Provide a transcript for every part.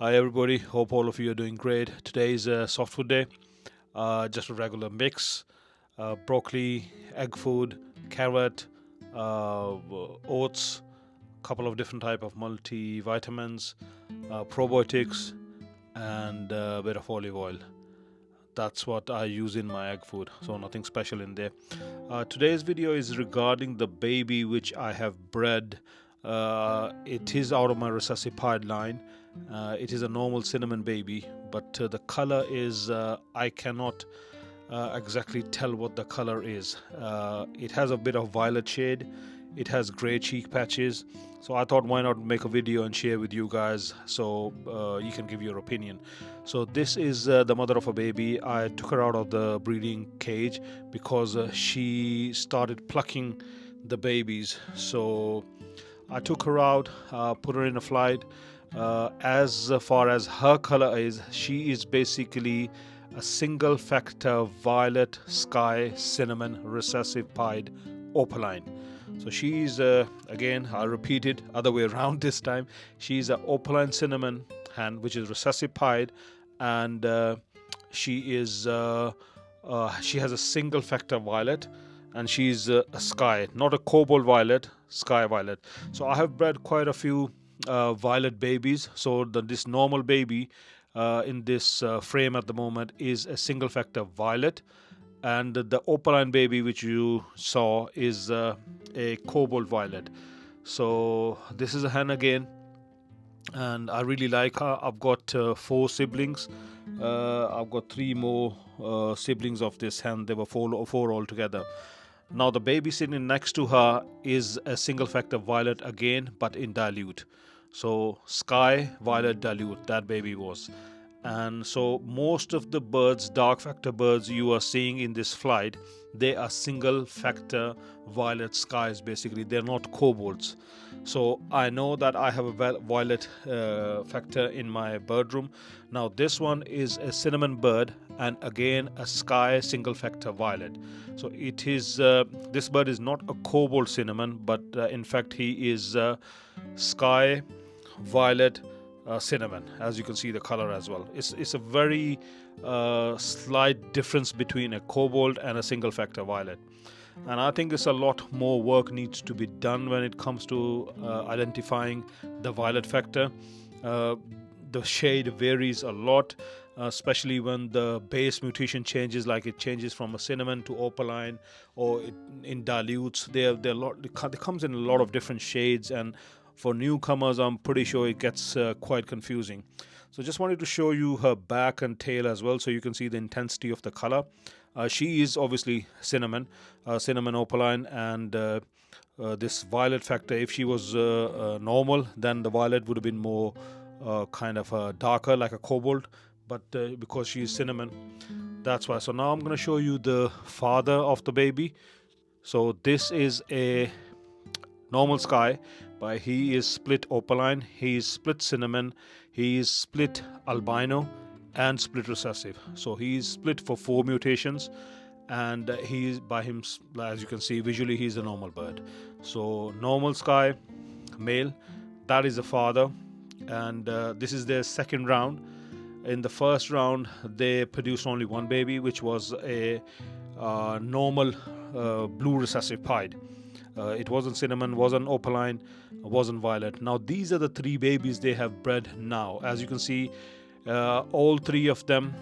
Hi everybody, hope all of you are doing great. Today is a soft food day, just a regular mix, broccoli, egg food, carrot, oats, couple of different type of multivitamins, probiotics, and a bit of olive oil. That's what I use in my egg food, so nothing special in there. Today's video is regarding the baby which I have bred. It is out of my recessive pied line. It is a normal cinnamon baby, but the color is I cannot exactly tell what the color is. It has a bit of violet shade. It has gray cheek patches. So I thought, why not make a video and share with you guys so you can give your opinion. So this is the mother of a baby. I took her out of the breeding cage because she started plucking the babies. So I took her out, put her in a flight. As far as her color is, she is basically a single factor violet sky cinnamon recessive pied opaline. So she's again, I'll repeat it other way around this time. She's a opaline cinnamon hen which is recessive pied, and she is she has a single factor violet, and she's a sky, not a cobalt violet, sky violet. So I have bred quite a few violet babies. So this normal baby in this frame at the moment is a single factor violet, and the opaline baby which you saw is a cobalt violet. So this is a hen again, and I really like her. I've got 4 siblings. I've got 3 more siblings of this hen. There were four altogether. Now the baby sitting next to her is a single factor violet again, but in dilute. So sky violet dilute, that baby was. And so most of the birds, dark factor birds you are seeing in this flight, they are single factor violet skies. Basically, they're not cobalts. So I know that I have a violet factor in my bird room. Now this one is a cinnamon bird, and again a sky single factor violet. So it is this bird is not a cobalt cinnamon, but in fact he is sky violet cinnamon. As you can see the color as well, it's a very slight difference between a cobalt and a single factor violet. And I think it's a lot more work needs to be done when it comes to identifying the violet factor. The shade varies a lot, especially when the base mutation changes, like it changes from a cinnamon to opaline, or in dilutes. It comes in a lot of different shades, and for newcomers I'm pretty sure it gets quite confusing. So just wanted to show you her back and tail as well, so you can see the intensity of the color. She is obviously cinnamon opaline, and this violet factor, if she was normal, then the violet would have been more kind of darker, like a cobalt, but because she is cinnamon, that's why. So now I'm going to show you the father of the baby. So this is a normal sky, but he is split opaline, he is split cinnamon, he is split albino, and split recessive. So he is split for 4 mutations, and he is by him, as you can see visually, he's a normal bird. So normal sky male, that is the father, and this is their second round. In the first round they produced only 1 baby, which was a normal blue recessive pied. It wasn't cinnamon, wasn't opaline, wasn't violet. Now these are the 3 babies they have bred now. As you can see, all 3 of them,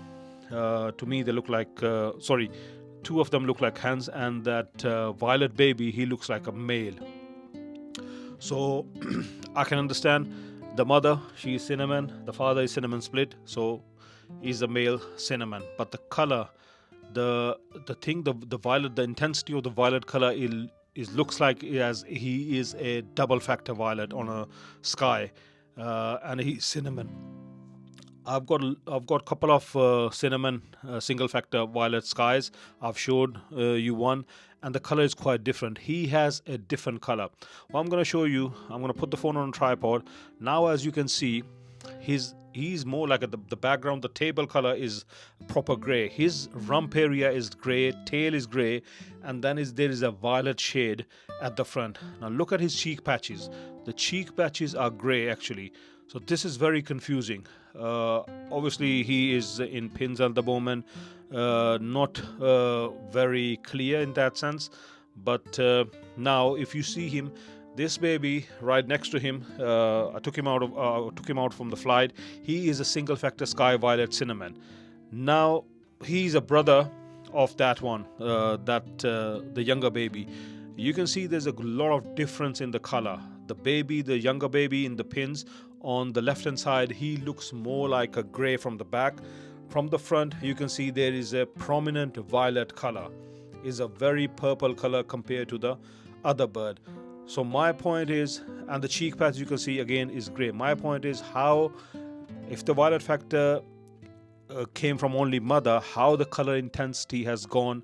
to me they look like 2 of them look like hens, and that violet baby, he looks like a male. So I can understand the mother, she is cinnamon, the father is cinnamon split, so he's a male cinnamon. But the color, the violet, the intensity of the violet color is looks like as he is a double factor violet on a sky, and he's cinnamon. I've got a couple of cinnamon single factor violet skies. I've showed you one, and the color is quite different. He has a different color. Well, I'm going to show you. I'm going to put the phone on a tripod. Now as you can see, he's more like the background, the table color is proper gray. His rump area is gray, tail is gray, and then there is a violet shade at the front. Now look at his cheek patches. The cheek patches are gray actually. So this is very confusing. Obviously, he is in pins at the moment, not very clear in that sense. But now, if you see him, this baby right next to him, I took him out from the flight. He is a single factor sky violet cinnamon. Now he's a brother of that one, the younger baby. You can see there's a lot of difference in the color. The younger baby in the pins on the left hand side, he looks more like a gray from the back. From the front, you can see there is a prominent violet color. Is a very purple color compared to the other bird. So my point is, and the cheek patch you can see again is gray. My point is, how, if the violet factor came from only mother, how the color intensity has gone.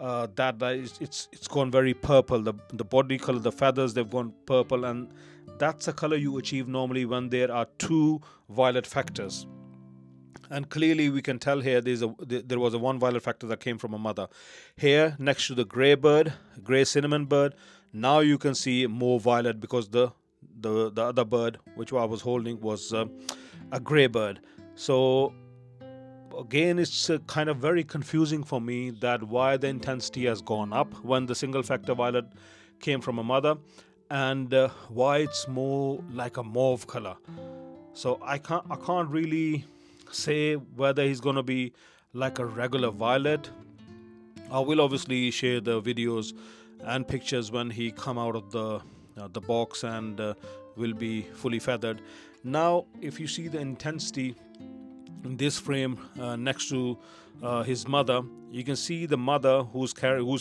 It's gone very purple. The body color, the feathers, they've gone purple, and that's a color you achieve normally when there are two violet factors. And clearly we can tell here there was a one violet factor that came from a mother. Here next to the gray cinnamon bird, now you can see more violet because the other bird which I was holding was a gray bird. So again, it's kind of very confusing for me that why the intensity has gone up when the single factor violet came from a mother, and why it's more like a mauve color. So I can't really say whether he's going to be like a regular violet. I will obviously share the videos and pictures when he come out of the box and will be fully feathered. Now if you see the intensity in this frame next to his mother, you can see the mother who's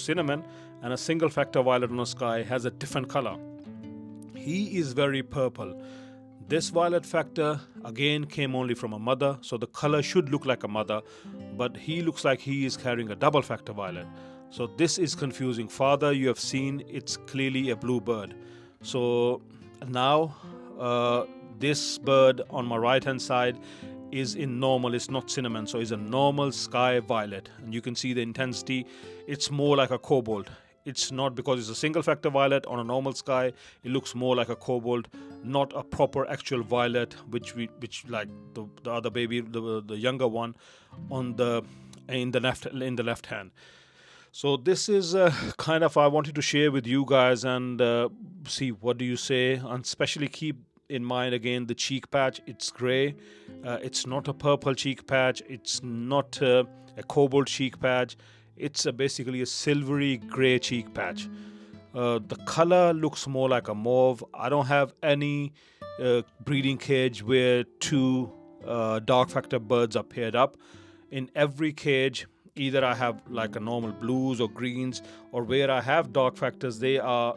cinnamon and a single factor violet on the sky has a different color. He is very purple. This violet factor again came only from a mother, so the color should look like a mother, but he looks like he is carrying a double factor violet. So this is confusing. Father, you have seen, it's clearly a blue bird. So now this bird on my right hand side is in normal, it's not cinnamon, so it's a normal sky violet, and you can see the intensity, it's more like a cobalt. It's not because it's a single factor violet on a normal sky, it looks more like a cobalt, not a proper actual violet, which like the other baby, the younger one on in the left hand. So this is kind of I wanted to share with you guys and see what do you say, and especially keep in mind again the cheek patch. It's gray, it's not a purple cheek patch, it's not a cobalt cheek patch, it's basically a silvery gray cheek patch. The color looks more like a mauve. I don't have any breeding cage where two dark factor birds are paired up. In every cage, either I have like a normal blues or greens, or where I have dark factors, there are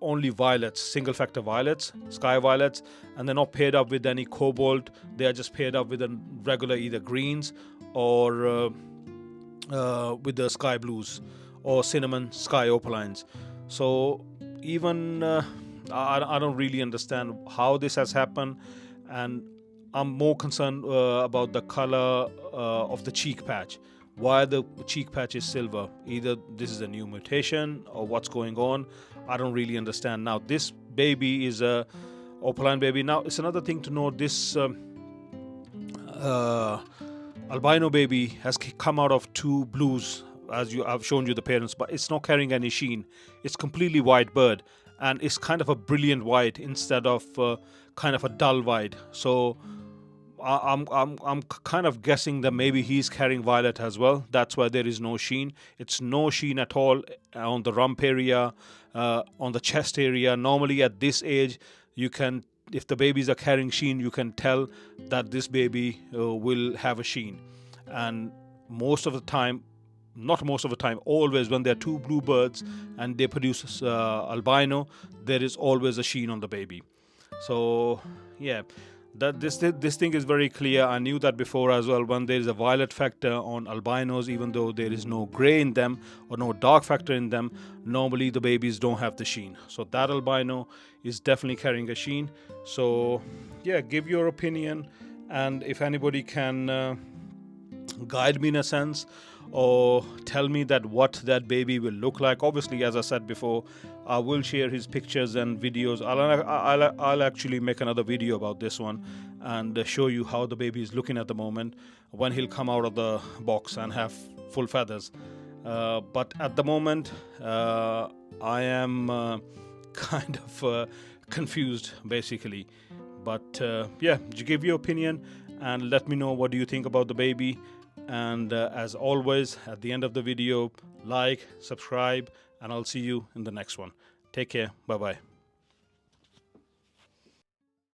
only violets, single factor violets, sky violets, and they're not paired up with any cobalt. They are just paired up with a regular either greens or with the sky blues or cinnamon sky opalines. So even I don't really understand how this has happened, and I'm more concerned about the color of the cheek patch. Why the cheek patch is silver? Either this is a new mutation or what's going on. I don't really understand. Now this baby is a opaline baby. Now it's another thing to know, this albino baby has come out of two blues, as I've shown you the parents, but it's not carrying any sheen. It's completely white bird, and it's kind of a brilliant white instead of kind of a dull white. So I'm kind of guessing that maybe he's carrying violet as well. That's why there is no sheen. It's no sheen at all on the rump area, on the chest area. Normally at this age, you can, if the babies are carrying sheen, you can tell that this baby will have a sheen. And most of the time, not most of the time, always when there are two blue birds and they produce albino, there is always a sheen on the baby. So yeah, that this thing is very clear. I knew that before as well. When there is a violet factor on albinos, even though there is no gray in them or no dark factor in them, normally the babies don't have the sheen. So that albino is definitely carrying a sheen. So yeah, give your opinion, and if anybody can guide me in a sense or tell me that what that baby will look like. Obviously, as I said before, I will share his pictures and videos. I'll actually make another video about this one and show you how the baby is looking at the moment when he'll come out of the box and have full feathers. But at the moment, I am kind of confused, basically. But yeah, give your opinion and let me know what do you think about the baby. And as always, at the end of the video, like, subscribe, and I'll see you in the next one. Take care. Bye-bye.